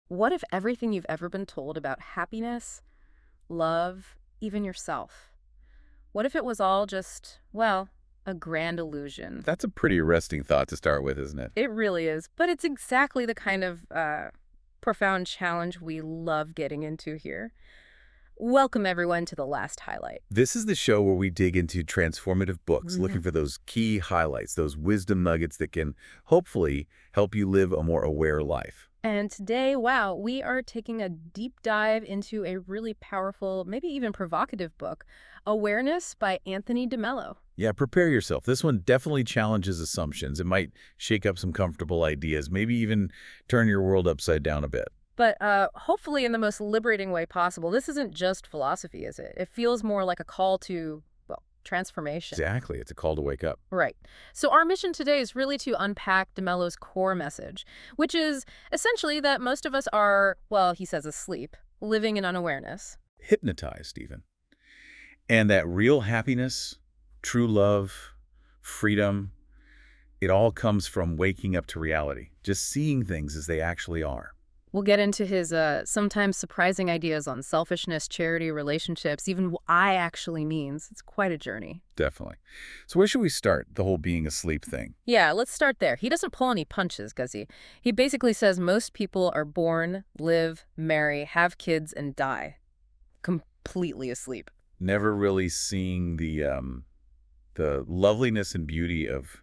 What if everything you've ever been told about happiness, love, even yourself? What if it was all just, well, a grand illusion? That's a pretty arresting thought to start with, isn't it? It really is, but it's exactly the kind of profound challenge we love getting into here. Welcome, everyone, to the last highlight. This is the show where we dig into transformative books, looking Mhm. for those key highlights, those wisdom nuggets that can hopefully help you live a more aware life. And today, wow, we are taking a deep dive into a really powerful, maybe even provocative book, Awareness by Anthony De Mello. Yeah, prepare yourself. This one definitely challenges assumptions. It might shake up some comfortable ideas, maybe even turn your world upside down a bit. But hopefully in the most liberating way possible. This isn't just philosophy, is it? It feels more like a call to, well, transformation. Exactly. It's a call to wake up. Right. So our mission today is really to unpack De Mello's core message, which is essentially that most of us are, well, he says asleep, living in unawareness. Hypnotized, even. And that real happiness, true love, freedom, it all comes from waking up to reality, just seeing things as they actually are. We'll get into his sometimes surprising ideas on selfishness, charity, relationships, even what I actually means. It's quite a journey. Definitely. So where should we start, the whole being asleep thing? Yeah, let's start there. He doesn't pull any punches, does he? He basically says most people are born, live, marry, have kids, and die. Completely asleep. Never really seeing the loveliness and beauty of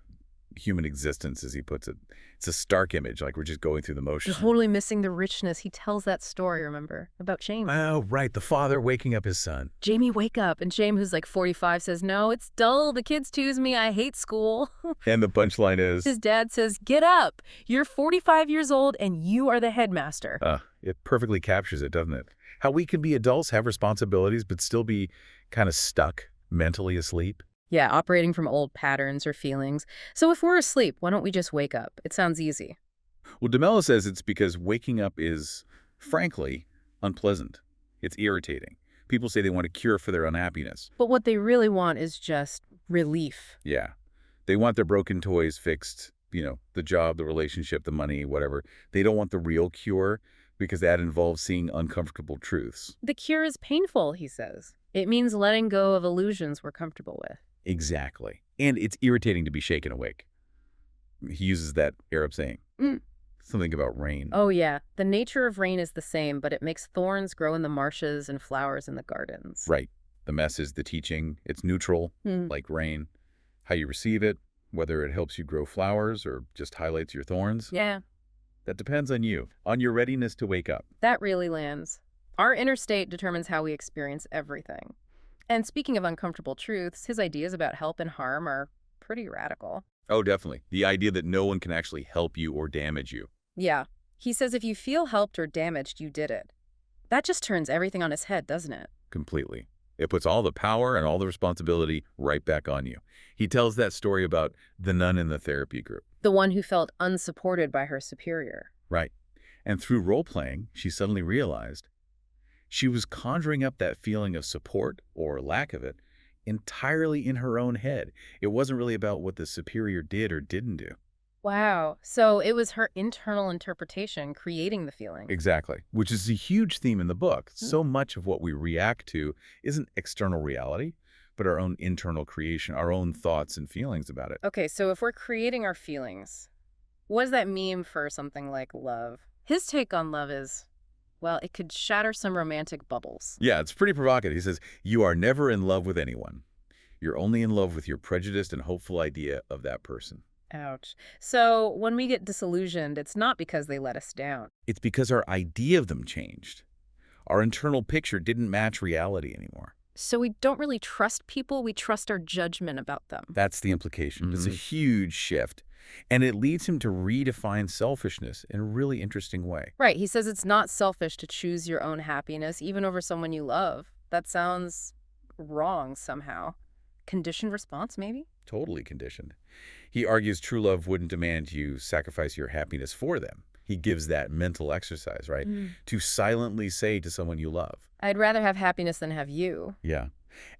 human existence, as he puts it. It's a stark image, like we're just going through the motions. Totally missing the richness. He tells that story, remember, about Shame. Oh, right, the father waking up his son. Jamie, wake up. And Shame, who's like 45, says, no, it's dull. The kids choose me. I hate school. And the punchline is, His dad says, get up. You're 45 years old and you are the headmaster. it perfectly captures it, doesn't it? How we can be adults, have responsibilities, but still be kind of stuck, mentally asleep. Yeah, operating from old patterns or feelings. So if we're asleep, why don't we just wake up? It sounds easy. Well, De Mello says it's because waking up is, frankly, unpleasant. It's irritating. People say they want a cure for their unhappiness. But what they really want is just relief. Yeah. They want their broken toys fixed, the job, the relationship, the money, whatever. They don't want the real cure because that involves seeing uncomfortable truths. The cure is painful, he says. It means letting go of illusions we're comfortable with. Exactly. And it's irritating to be shaken awake. He uses that Arab saying. Mm. Something about rain. Oh, yeah. The nature of rain is the same, but it makes thorns grow in the marshes and flowers in the gardens. Right. The message, the teaching, it's neutral, like rain. How you receive it, whether it helps you grow flowers or just highlights your thorns, Yeah, that depends on you, on your readiness to wake up. that really lands. Our inner state determines how we experience everything. And speaking of uncomfortable truths, his ideas about help and harm are pretty radical. Oh, definitely. The idea that no one can actually help you or damage you. Yeah. He says if you feel helped or damaged, you did it. That just turns everything on its head, doesn't it? Completely. It puts all the power and all the responsibility right back on you. He tells that story about the nun in the therapy group. The one who felt unsupported by her superior. Right. And through role-playing, she suddenly realized she was conjuring up that feeling of support, or lack of it, entirely in her own head. It wasn't really about what the superior did or didn't do. Wow. So it was her internal interpretation creating the feeling. Exactly. Which is a huge theme in the book. So much of what we react to isn't external reality, but our own internal creation, our own thoughts and feelings about it. Okay, so if we're creating our feelings, what does that mean for something like love? His take on love is, well, it could shatter some romantic bubbles. Yeah, it's pretty provocative. He says, you are never in love with anyone. You're only in love with your prejudiced and hopeful idea of that person. Ouch. So when we get disillusioned, it's not because they let us down. It's because our idea of them changed. Our internal picture didn't match reality anymore. So we don't really trust people, we trust our judgment about them. That's the implication. It's a huge shift. And it leads him to redefine selfishness in a really interesting way. Right, he says it's not selfish to choose your own happiness, even over someone you love. That sounds wrong somehow. Conditioned response, maybe? Totally conditioned. He argues true love wouldn't demand you sacrifice your happiness for them. He gives that mental exercise, right? To silently say to someone you love. I'd rather have happiness than have you. Yeah.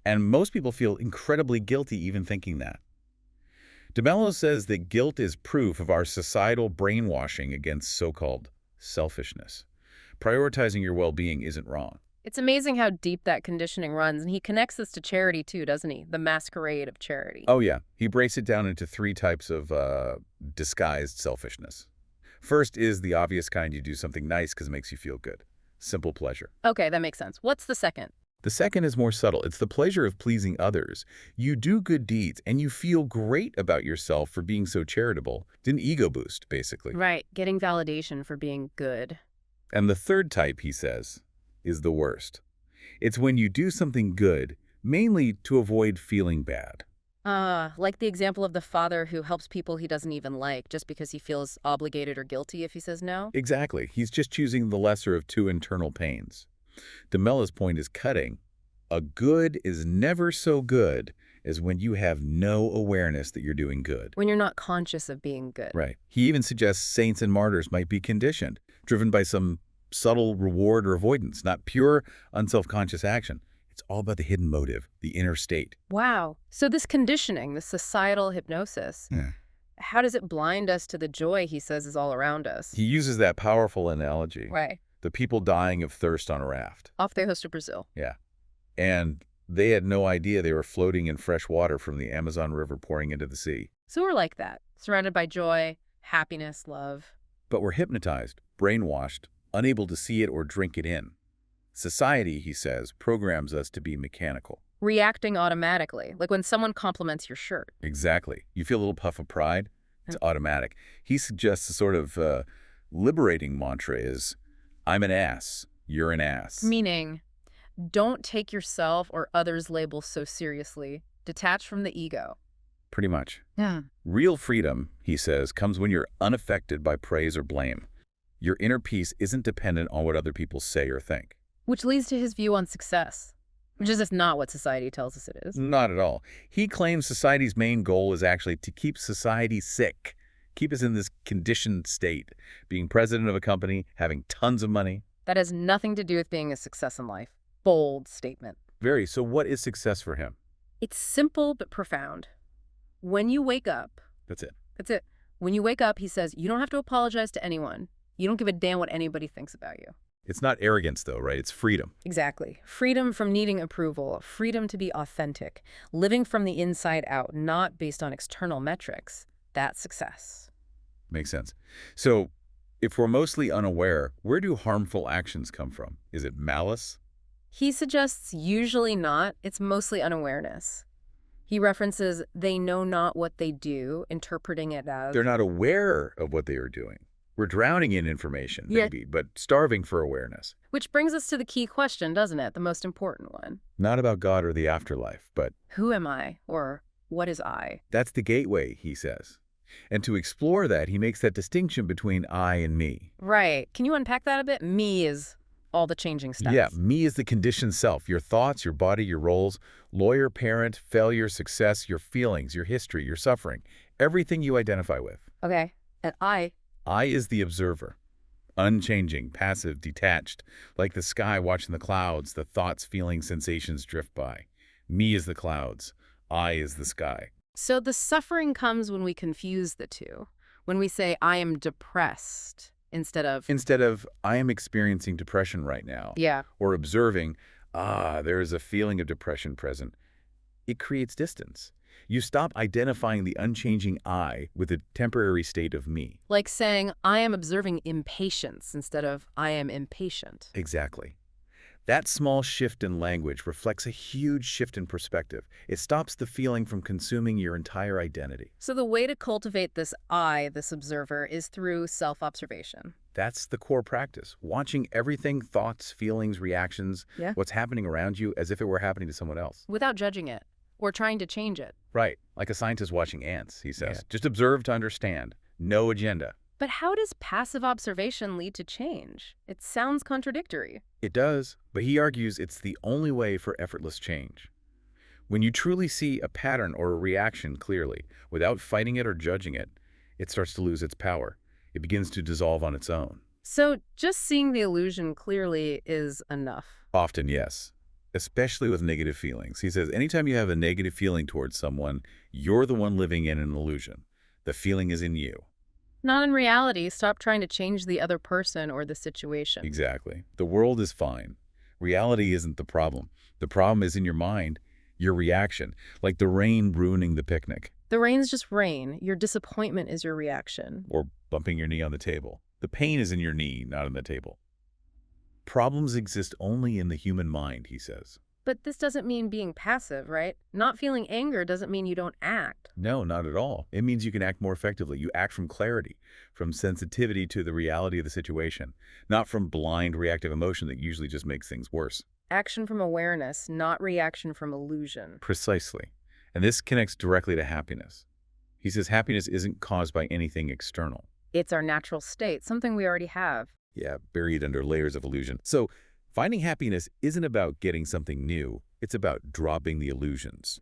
And most people feel incredibly guilty even thinking that. De Mello says that guilt is proof of our societal brainwashing against so-called selfishness. Prioritizing your well-being isn't wrong. It's amazing how deep that conditioning runs, and he connects this to charity too, doesn't he? The masquerade of charity. Oh, yeah. He breaks it down into three types of disguised selfishness. First is the obvious kind: you do something nice because it makes you feel good. Simple pleasure. Okay, that makes sense. What's the second? The second is more subtle. It's the pleasure of pleasing others. You do good deeds, and you feel great about yourself for being so charitable. It's an ego boost, basically. Right, getting validation for being good. And the third type, he says, is the worst. It's when you do something good, mainly to avoid feeling bad. Like the example of the father who helps people he doesn't even like just because he feels obligated or guilty if he says no. Exactly. He's just choosing the lesser of two internal pains. De Mello's point is cutting. A good is never so good as when you have no awareness that you're doing good. When you're not conscious of being good. Right. He even suggests saints and martyrs might be conditioned, driven by some subtle reward or avoidance, not pure, unself-conscious action. It's all about the hidden motive, the inner state. Wow. So this conditioning, this societal hypnosis, how does it blind us to the joy he says is all around us? He uses that powerful analogy. Right. The people dying of thirst on a raft. Off the coast of Brazil. Yeah. And they had no idea they were floating in fresh water from the Amazon River pouring into the sea. So we're like that, surrounded by joy, happiness, love. But we're hypnotized, brainwashed, unable to see it or drink it in. Society, he says, programs us to be mechanical. Reacting automatically, like when someone compliments your shirt. Exactly. You feel a little puff of pride, it's automatic. He suggests a sort of liberating mantra is, I'm an ass, you're an ass. Meaning, don't take yourself or others' labels so seriously. Detach from the ego. Pretty much. Yeah. Real freedom, he says, comes when you're unaffected by praise or blame. Your inner peace isn't dependent on what other people say or think. Which leads to his view on success, which is just not what society tells us it is. Not at all. He claims society's main goal is actually to keep society sick, keep us in this conditioned state, being president of a company, having tons of money. That has nothing to do with being a success in life. Bold statement. Very. So what is success for him? It's simple but profound. When you wake up, That's it. that's it. When you wake up, he says, you don't have to apologize to anyone. You don't give a damn what anybody thinks about you. It's not arrogance, though, right? It's freedom. Exactly. Freedom from needing approval, freedom to be authentic, living from the inside out, not based on external metrics. That's success. Makes sense. So if we're mostly unaware, where do harmful actions come from? Is it malice? He suggests usually not. It's mostly unawareness. He references they know not what they do, interpreting it as... They're not aware of what they are doing. We're drowning in information, Yeah. maybe, but starving for awareness. Which brings us to the key question, doesn't it? The most important one. Not about God or the afterlife, but Who am I? Or what is I? that's the gateway, he says. And to explore that, he makes that distinction between I and me. Right. Can you unpack that a bit? Me is all the changing steps. Yeah, me is the conditioned self, your thoughts, your body, your roles, lawyer, parent, failure, success, your feelings, your history, your suffering, everything you identify with. Okay. And I is the observer, unchanging, passive, detached, like the sky watching the clouds, the thoughts, feelings, sensations drift by. Me is the clouds. I is the sky. So the suffering comes when we confuse the two. When we say, I am depressed, instead of... I am experiencing depression right now. Yeah. Or observing, there is a feeling of depression present. It creates distance. You stop identifying the unchanging I with a temporary state of me. Like saying, I am observing impatience instead of I am impatient. Exactly. That small shift in language reflects a huge shift in perspective. It stops the feeling from consuming your entire identity. So the way to cultivate this I, this observer, is through self-observation. That's the core practice. Watching everything, thoughts, feelings, reactions, what's happening around you as if it were happening to someone else. Without judging it or trying to change it. Right. Like a scientist watching ants, he says. Yeah. Just observe to understand. No agenda. But how does passive observation lead to change? It sounds contradictory. It does, but he argues it's the only way for effortless change. When you truly see a pattern or a reaction clearly, without fighting it or judging it, it starts to lose its power. It begins to dissolve on its own. So just seeing the illusion clearly is enough. Often, yes. Especially with negative feelings. He says anytime you have a negative feeling towards someone, you're the one living in an illusion. The feeling is in you. Not in reality. Stop trying to change the other person or the situation. Exactly. The world is fine. Reality isn't the problem. The problem is in your mind, your reaction, like the rain ruining the picnic. The rain's just rain. Your disappointment is your reaction. Or bumping your knee on the table. The pain is in your knee, not in the table. Problems exist only in the human mind, he says. But this doesn't mean being passive, right? Not feeling anger doesn't mean you don't act. No, not at all. It means you can act more effectively. You act from clarity, from sensitivity to the reality of the situation, not from blind reactive emotion that usually just makes things worse. Action from awareness, not reaction from illusion. Precisely. And this connects directly to happiness. He says happiness isn't caused by anything external. It's our natural state, something we already have. Yeah, buried under layers of illusion. So finding happiness isn't about getting something new. It's about dropping the illusions.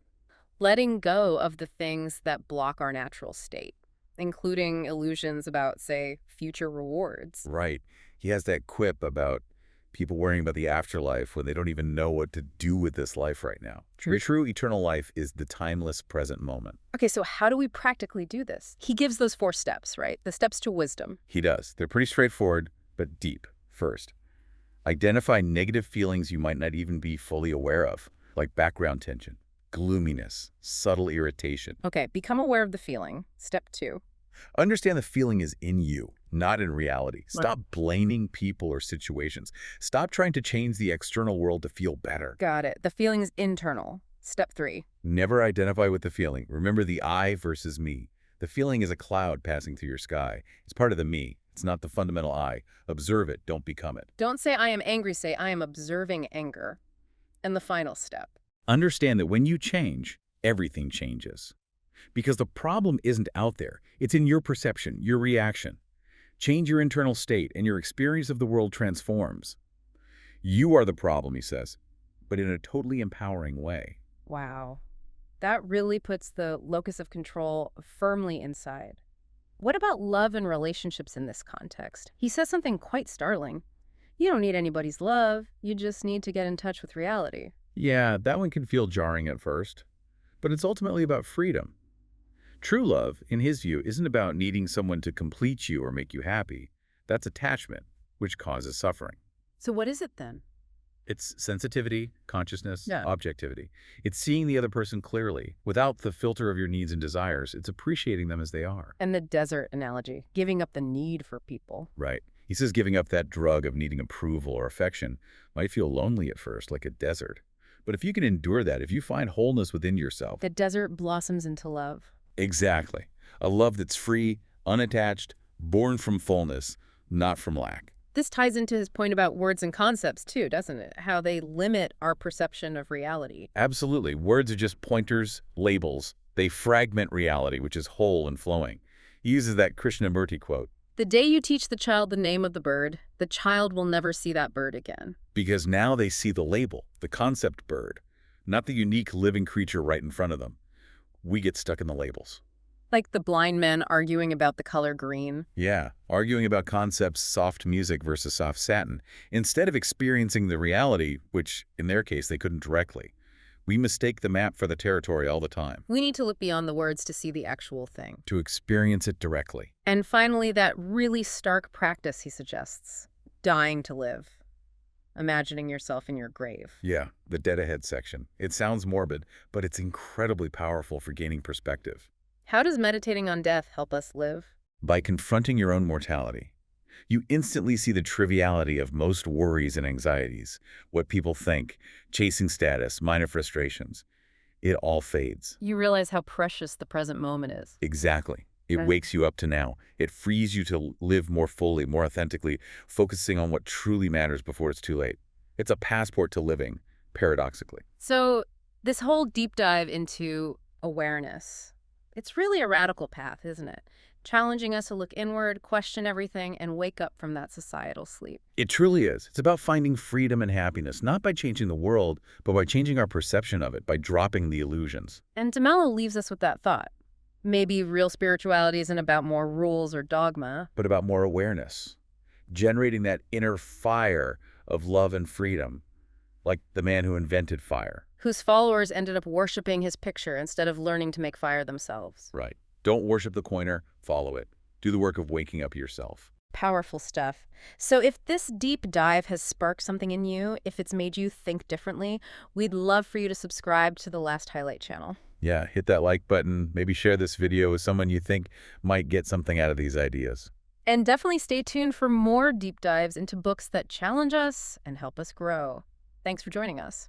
Letting go of the things that block our natural state, including illusions about, say, future rewards. Right. He has that quip about people worrying about the afterlife when they don't even know what to do with this life right now. True eternal life is the timeless present moment. Okay, so how do we practically do this? He gives those 4 steps, right? The steps to wisdom. He does. They're pretty straightforward, but deep. First, identify negative feelings you might not even be fully aware of, like background tension, gloominess, subtle irritation. Okay, become aware of the feeling. Step 2. Understand the feeling is in you, not in reality. Stop blaming people or situations. Stop trying to change the external world to feel better. Got it. The feeling's internal. Step 3. Never identify with the feeling. Remember the I versus me. The feeling is a cloud passing through your sky. It's part of the me. It's not the fundamental I. Observe it, don't become it. Don't say I am angry, say I am observing anger. And the final step. Understand that when you change, everything changes. Because the problem isn't out there. It's in your perception, your reaction. Change your internal state, and your experience of the world transforms. You are the problem, he says, but in a totally empowering way. Wow. That really puts the locus of control firmly inside. What about love and relationships in this context? He says something quite startling. You don't need anybody's love. You just need to get in touch with reality. Yeah, that one can feel jarring at first, but it's ultimately about freedom. True love, in his view, isn't about needing someone to complete you or make you happy. That's attachment, which causes suffering. So what is it then? It's sensitivity, consciousness, Yeah. objectivity. It's seeing the other person clearly, without the filter of your needs and desires. It's appreciating them as they are. And the desert analogy, giving up the need for people. Right. He says giving up that drug of needing approval or affection might feel lonely at first, like a desert. But if you can endure that, if you find wholeness within yourself. The desert blossoms into love. Exactly. A love that's free, unattached, born from fullness, not from lack. This ties into his point about words and concepts too, doesn't it? How they limit our perception of reality. Absolutely. Words are just pointers, labels. They fragment reality, which is whole and flowing. He uses that Krishnamurti quote. The day you teach the child the name of the bird, the child will never see that bird again. Because now they see the label, the concept bird, not the unique living creature right in front of them. We get stuck in the labels. Like the blind men arguing about the color green. Yeah, arguing about concepts, soft music versus soft satin, instead of experiencing the reality, which in their case they couldn't directly. We mistake the map for the territory all the time. We need to look beyond the words to see the actual thing. To experience it directly. And finally, that really stark practice he suggests, dying to live. Imagining yourself in your grave. Yeah, the dead ahead section. It sounds morbid, but it's incredibly powerful for gaining perspective. How does meditating on death help us live? By confronting your own mortality, you instantly see the triviality of most worries and anxieties, what people think, chasing status, minor frustrations. It all fades. You realize how precious the present moment is. Exactly. It wakes you up to now. It frees you to live more fully, more authentically, focusing on what truly matters before it's too late. It's a passport to living, paradoxically. So this whole deep dive into awareness, it's really a radical path, isn't it? Challenging us to look inward, question everything, and wake up from that societal sleep. It truly is. It's about finding freedom and happiness, not by changing the world, but by changing our perception of it, by dropping the illusions. And De Mello leaves us with that thought. Maybe real spirituality isn't about more rules or dogma, but about more awareness, generating that inner fire of love and freedom, like the man who invented fire. Whose followers ended up worshiping his picture instead of learning to make fire themselves. Right. Don't worship the coiner, follow it. Do the work of waking up yourself. Powerful stuff. So if this deep dive has sparked something in you, if it's made you think differently, we'd love for you to subscribe to the Last Highlight channel. Yeah, hit that like button. Maybe share this video with someone you think might get something out of these ideas. And definitely stay tuned for more deep dives into books that challenge us and help us grow. Thanks for joining us.